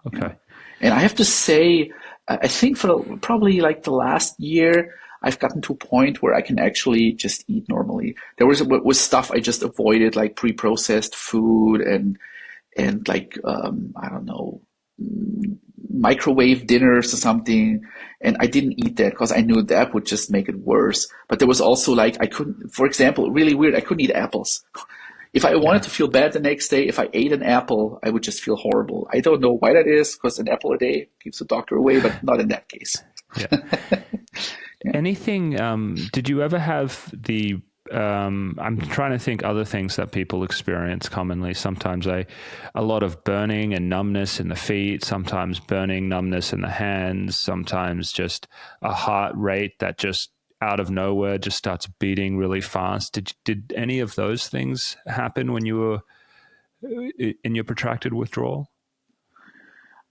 Okay. And I have to say, I think for probably like the last year, I've gotten to a point where I can actually just eat normally. There was stuff I just avoided, like pre-processed food and like, I don't know, microwave dinners or something. And I didn't eat that because I knew that would just make it worse. But there was also like, I couldn't, for example, really weird, I couldn't eat apples. If I wanted to feel bad the next day, if I ate an apple, I would just feel horrible. I don't know why that is, because an apple a day keeps the doctor away, but not in that case. Yeah. Yeah. Anything, did you ever have I'm trying to think other things that people experience commonly. Sometimes a lot of burning and numbness in the feet, sometimes burning, numbness in the hands, sometimes just a heart rate that just out of nowhere just starts beating really fast. Did any of those things happen when you were in your protracted withdrawal?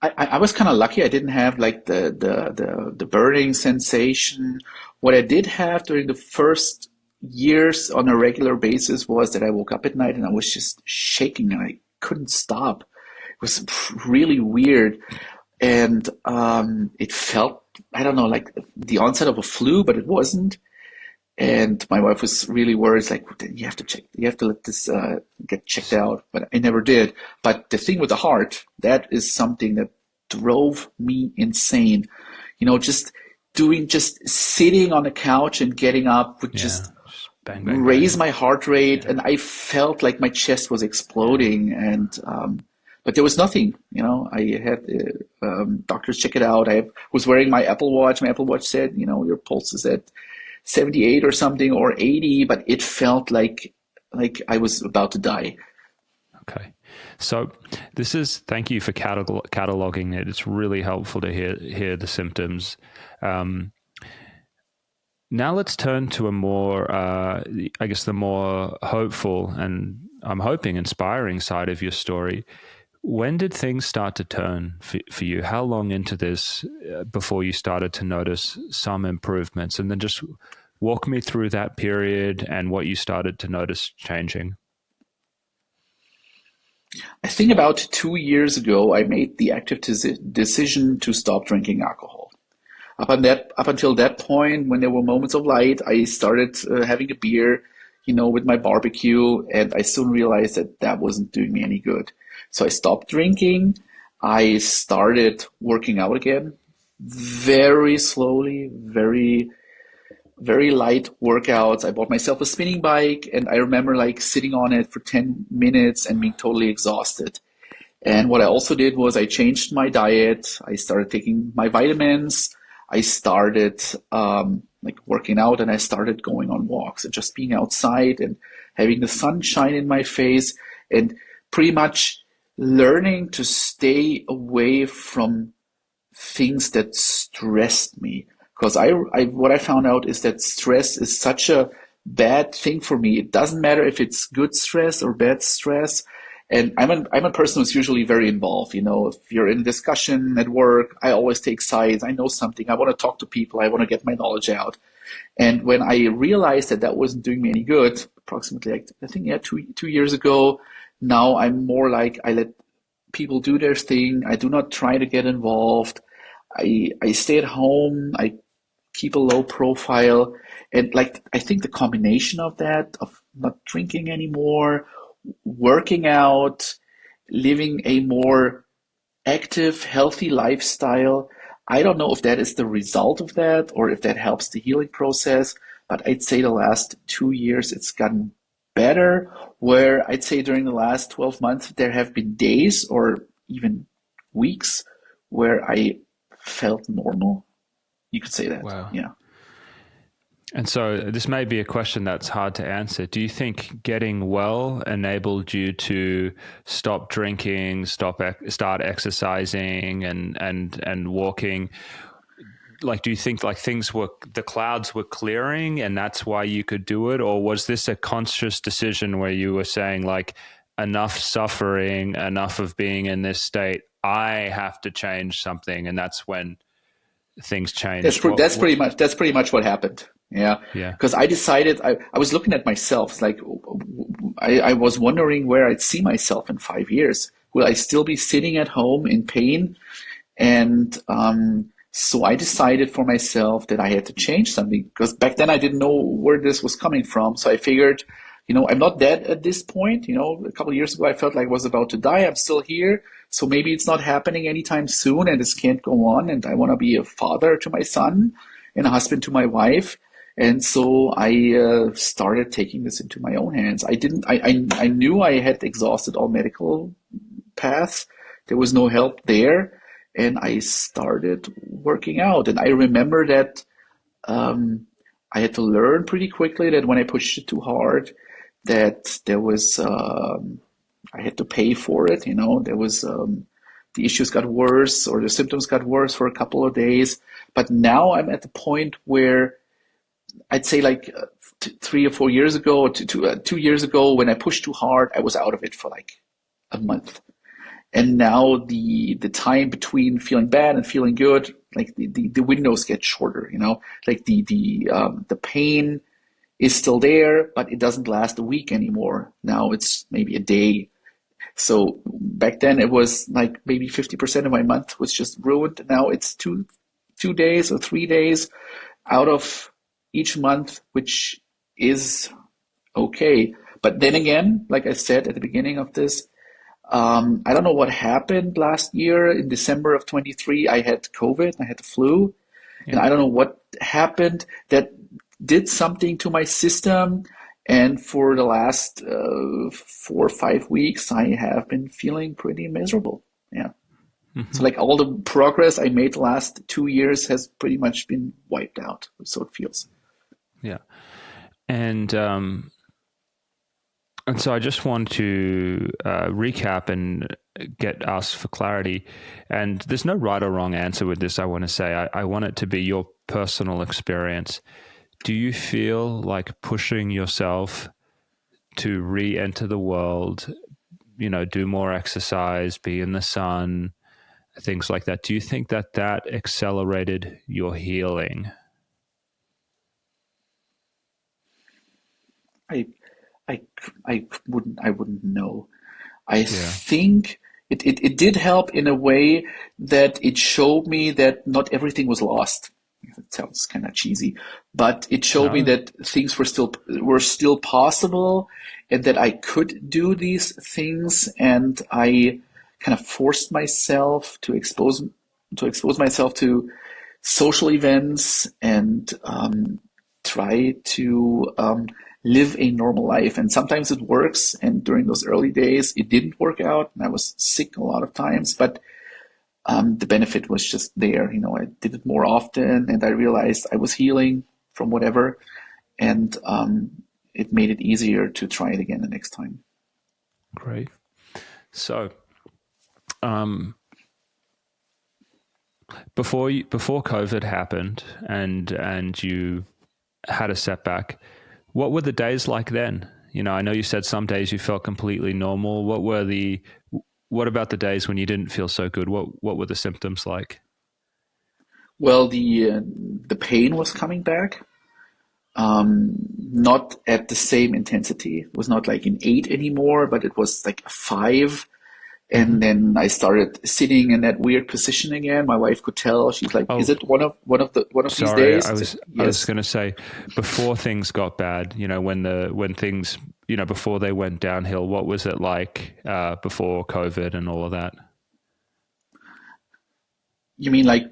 I was kind of lucky. I didn't have like the burning sensation. What I did have during the first years on a regular basis was that I woke up at night and I was just shaking and I couldn't stop. It was really weird. And it felt, I don't know, like the onset of a flu, but it wasn't. And my wife was really worried. It's like, you have to let this get checked out. But I never did. But the thing with the heart, that is something that drove me insane. Just sitting on the couch and getting up would just Bang, bang, raise bang. my heart rate, Yeah. and I felt like my chest was Yeah. exploding. And but there was nothing. I had doctors check it out. I was wearing my Apple Watch. My Apple Watch said, your pulse is at 78 or something, or 80, but it felt like I was about to die. Okay. So thank you for cataloging it. It's really helpful to hear the symptoms. Um, Now let's turn to a more, I guess, the more hopeful and I'm hoping inspiring side of your story. When did things start to turn for you? How long into this before you started to notice some improvements? And then just walk me through that period and what you started to notice changing. I think about 2 years ago, I made the active decision to stop drinking alcohol. Up until that point, when there were moments of light, I started having a beer, with my barbecue, and I soon realized that that wasn't doing me any good. So I stopped drinking. I started working out again, very slowly, very, very light workouts. I bought myself a spinning bike, and I remember like sitting on it for 10 minutes and being totally exhausted. And what I also did was I changed my diet. I started taking my vitamins. I started like working out, and I started going on walks and just being outside and having the sunshine in my face, and pretty much learning to stay away from things that stressed me. Because what I found out is that stress is such a bad thing for me. It doesn't matter if it's good stress or bad stress. And I'm a person who's usually very involved. If you're in a discussion at work, I always take sides. I know something. I want to talk to people. I want to get my knowledge out. And when I realized that that wasn't doing me any good, approximately, I think, yeah, 2 years ago, now I'm more like I let people do their thing. I do not try to get involved. I stay at home. I keep a low profile. And like, I think the combination of that, of not drinking anymore, working out, living a more active, healthy lifestyle. I don't know if that is the result of that or if that helps the healing process, but I'd say the last 2 years it's gotten better. Where I'd say during the last 12 months, there have been days or even weeks where I felt normal. You could say that. Wow. Yeah. And so this may be a question that's hard to answer. Do you think getting well enabled you to stop drinking, start exercising and walking? Like, do you think like the clouds were clearing and that's why you could do it? Or was this a conscious decision where you were saying like, enough suffering, enough of being in this state, I have to change something, and that's when things That's changed? that's pretty much what happened. Yeah, Yeah. because I decided I was looking at myself. It's like I was wondering where I'd see myself in 5 years. Will I still be sitting at home in pain? And so I decided for myself that I had to change something, because back then I didn't know where this was coming from. So I figured, I'm not dead at this point. A couple of years ago I felt like I was about to die. I'm still here. So maybe it's not happening anytime soon, and this can't go on. And I want to be a father to my son and a husband to my wife. And so I started taking this into my own hands. I knew I had exhausted all medical paths. There was no help there. And I started working out. And I remember that I had to learn pretty quickly that when I pushed it too hard, that there was I had to pay for it. There was the issues got worse, or the symptoms got worse for a couple of days. But now I'm at the point where I'd say like 3 or 4 years ago, or 2 years ago, when I pushed too hard, I was out of it for like a month. And now the time between feeling bad and feeling good, like the windows get shorter. Like the pain is still there, but it doesn't last a week anymore. Now it's maybe a day. So back then it was like maybe 50% of my month was just ruined. Now it's two days or 3 days out of each month, which is okay. But then again, like I said at the beginning of this, I don't know what happened last year in December of 23. I had COVID, I had the flu, and Yeah. I don't know what happened that did something to my system. And for the last 4 or 5 weeks, I have been feeling pretty miserable. Yeah. So Mm-hmm. like all the progress I made the last 2 years has pretty much been wiped out. So it feels. Yeah. And so I just want to recap and get us for clarity. And there's no right or wrong answer with this, I want to say. I want it to be your personal experience. Do you feel like pushing yourself to re-enter the world, do more exercise, be in the sun, things like that? Do you think that that accelerated your healing? I, I, I wouldn't know. I Yeah. think it did help in a way that it showed me that not everything was lost. It sounds kind of cheesy, but it showed me No? that things were still possible, and that I could do these things, and I kind of forced myself to expose myself to social events and try to live a normal life. And sometimes it works. And during those early days, it didn't work out. And I was sick a lot of times, but the benefit was just there. I did it more often, and I realized I was healing from whatever, and it made it easier to try it again the next time. Great. So, um, before COVID happened and you had a setback, what were the days like then? I know you said some days you felt completely normal. What about the days when you didn't feel so good? What were the symptoms like? Well, the pain was coming back, not at the same intensity. It was not like an 8 anymore, but it was like a 5. Mm-hmm. And then I started sitting in that weird position again. My wife could tell. She's like, "Is Oh, it one of these sorry. days?" I It's like, was I was yes. going to say before things got bad. When things before they went downhill. What was it like before COVID and all of that? You mean like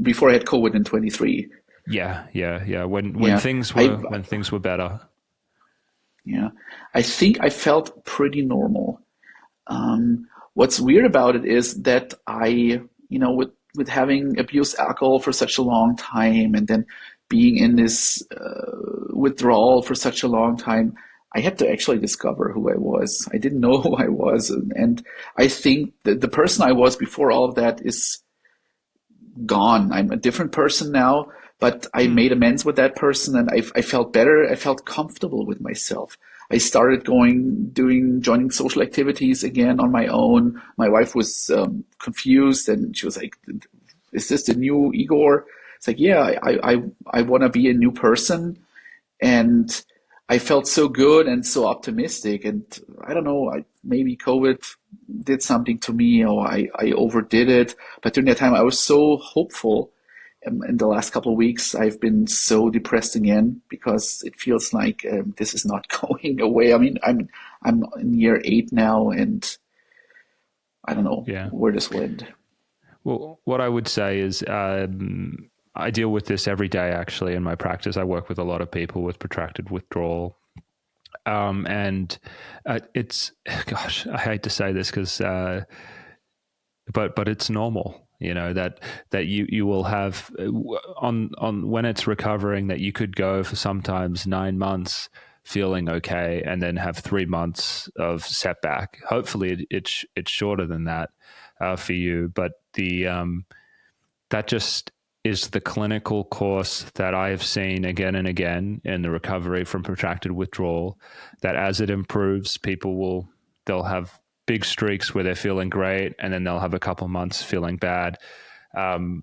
before I had COVID in 23? Yeah, yeah, yeah. When Yeah. things I were better. yeah. I think I felt pretty normal. What's weird about it is that with having abused alcohol for such a long time, and then being in this withdrawal for such a long time, I had to actually discover who I was. I didn't know who I was, and I think that the person I was before all of that is gone. I'm a different person now, but I Hmm. made amends with that person, and I felt better. I felt comfortable with myself. I started joining social activities again on my own. My wife was confused, and she was like, "Is this the new Igor?" It's like, yeah, I want to be a new person, and I felt so good and so optimistic. And I don't know, maybe COVID did something to me, or I overdid it. But during that time, I was so hopeful. In the last couple of weeks, I've been so depressed again because it feels like this is not going away. I mean, I'm in year 8 now, and I don't know Yeah. where this will end. Well, what I would say is I deal with this every day, actually, in my practice. I work with a lot of people with protracted withdrawal. And it's, gosh, I hate to say this because, but it's normal, that you will have on when it's recovering, that you could go for sometimes 9 months feeling okay and then have 3 months of setback. Hopefully it's shorter than that for you, but that just is the clinical course that I have seen again and again in the recovery from protracted withdrawal, that as it improves, they'll have big streaks where they're feeling great, and then they'll have a couple months feeling bad. Um,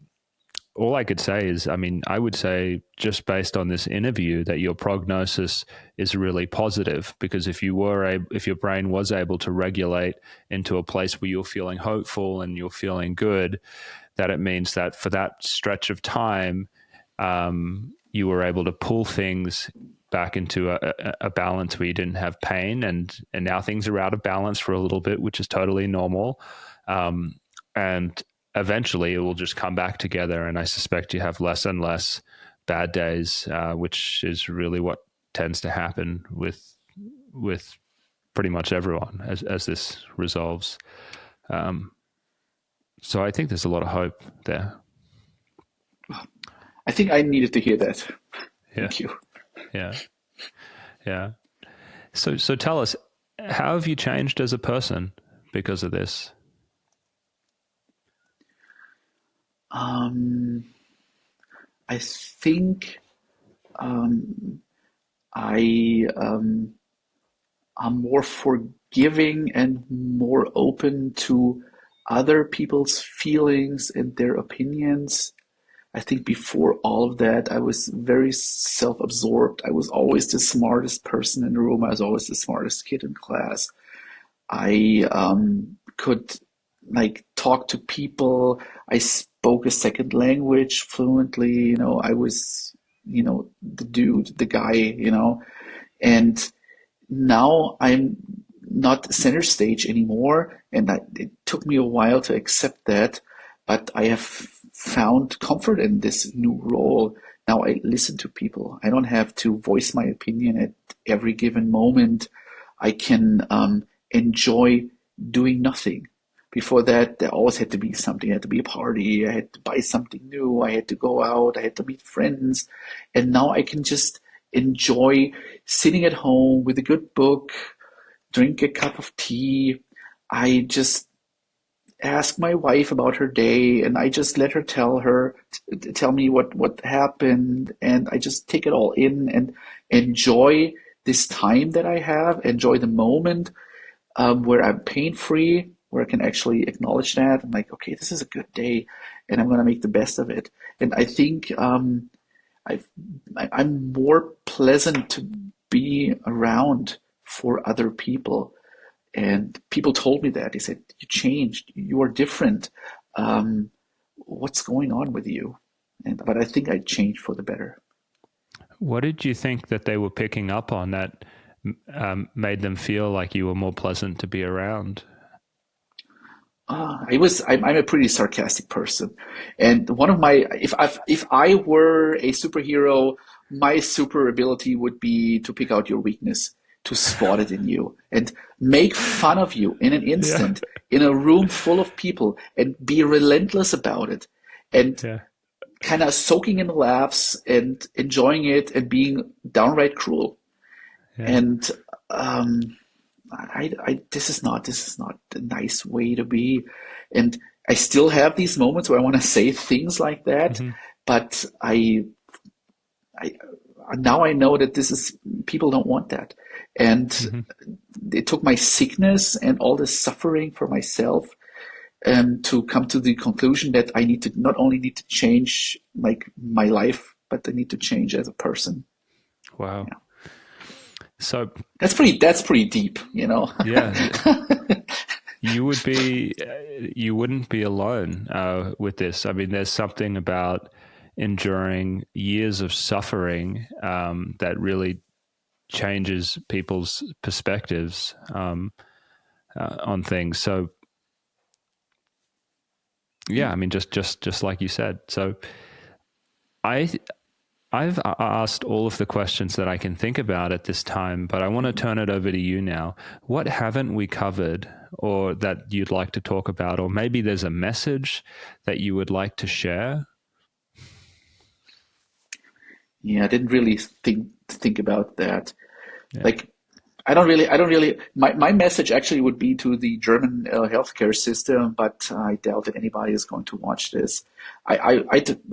all I could say is, I mean, I would say just based on this interview that your prognosis is really positive, because if your brain was able to regulate into a place where you're feeling hopeful and you're feeling good, that it means that for that stretch of time, you were able to pull things back into a balance where you didn't have pain, and now things are out of balance for a little bit, which is totally normal. And eventually it will just come back together. And I suspect you have less and less bad days, which is really what tends to happen with pretty much everyone as this resolves. So I think there's a lot of hope there. I think I needed to hear that. Yeah. Thank you. Yeah. So tell us, how have you changed as a person because of this? I think I'm more forgiving and more open to other people's feelings and their opinions. I think before all of that, I was very self-absorbed. I was always the smartest person in the room. I was always the smartest kid in class. I could like talk to people. I spoke a second language fluently. I was, the dude, the guy, and now I'm not center stage anymore. And it took me a while to accept that, but I have found comfort in this new role. Now I listen to people. I don't have to voice my opinion at every given moment. I can enjoy doing nothing. Before that, there always had to be something. I had to be a party. I had to buy something new. I had to go out. I had to meet friends. And now I can just enjoy sitting at home with a good book, drink a cup of tea. I just ask my wife about her day, and I just let her tell me what happened, and I just take it all in and enjoy this time that I have, enjoy the moment where I'm pain free, where I can actually acknowledge that. I'm like, okay, this is a good day, and I'm gonna make the best of it. And I think I'm more pleasant to be around for other people. And people told me that. They said, you changed, you are different. What's going on with you? But I think I changed for the better. What did you think that they were picking up on that made them feel like you were more pleasant to be around? I'm a pretty sarcastic person, and one of my if I were a superhero, my super ability would be to pick out your weakness, to spot it in you, and make fun of you in an Yeah. instant in a room full of people, and be relentless about it, and Yeah. kind of soaking in the laughs and enjoying it and being downright cruel. Yeah. And this is not a nice way to be. And I still have these moments where I want to say things like that, Mm-hmm. but I now I know that this is people don't want that. And Mm-hmm. it took my sickness and all this suffering for myself to come to the conclusion that I need to not only need to change like my life, but I need to change as a person. Wow. Yeah. So That's pretty deep, yeah, you wouldn't be alone with this. I mean, there's something about enduring years of suffering that really changes people's perspectives on things. So yeah, I mean, just like you said. So I I've asked all of the questions that I can think about at this time, but I want to turn it over to you now. What haven't we covered or that you'd like to talk about? Or maybe there's a message that you would like to share? Yeah, I didn't really think about that. Yeah. Like, I don't really. My message actually would be to the German healthcare system, but I doubt that anybody is going to watch this. I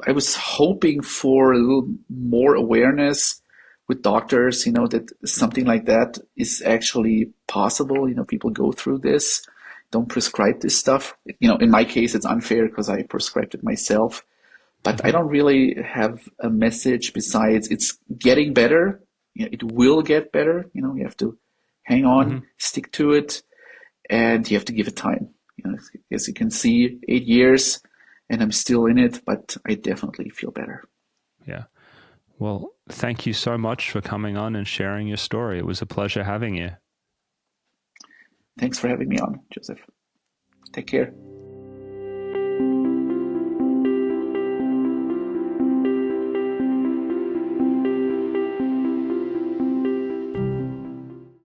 was hoping for a little more awareness with doctors, that something like that is actually possible. People go through this, don't prescribe this stuff. In my case, it's unfair because I prescribed it myself. But I Mm-hmm. don't really have a message besides it's getting better. It will get better. You have to hang Mm-hmm. on, stick to it, and you have to give it time. As you can see, 8 years, and I'm still in it, but I definitely feel better. Yeah. Well, thank you so much for coming on and sharing your story. It was a pleasure having you. Thanks for having me on, Joseph. Take care.